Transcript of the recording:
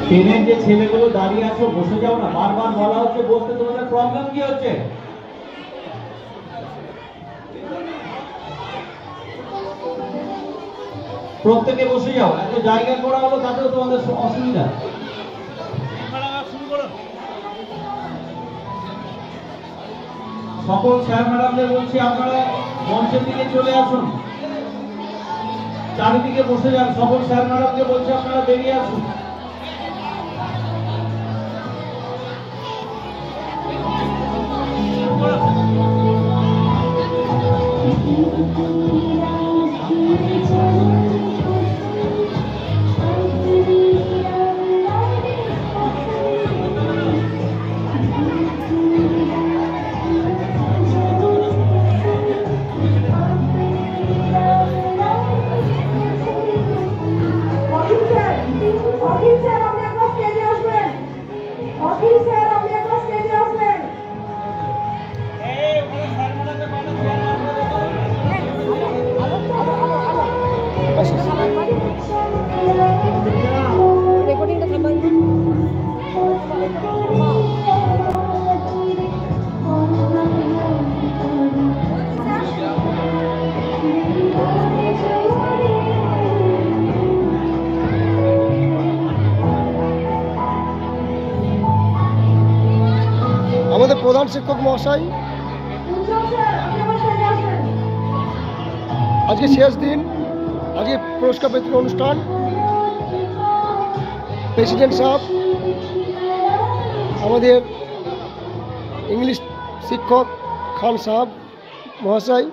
ট্রেনের যে ছেলেগুলো দাঁড়িয়ে আছো বসে যাও না, বারবার বলা হচ্ছে বসতে, তোমাদের প্রবলেম কি হচ্ছে? প্রত্যেকে বসে যাও, এত জায়গা করা হলো তাতেও তোমাদের অসুবিধা। সকল স্যার ম্যাডামদের বলছি আপনারা মঞ্চের দিকে চলে আসুন, চারিদিকে বসে যান। সকল স্যার ম্যাডামকে বলছি আপনারা বেরিয়ে আসুন। আমাদের প্রধান শিক্ষক মহাশয়, আজকে শেষ দিন, আজকে পুরস্কার বিতরণ অনুষ্ঠান। প্রেসিডেন্ট সাহেব, আমাদের ইংলিশ শিক্ষক খান সাহেব মহাশয়,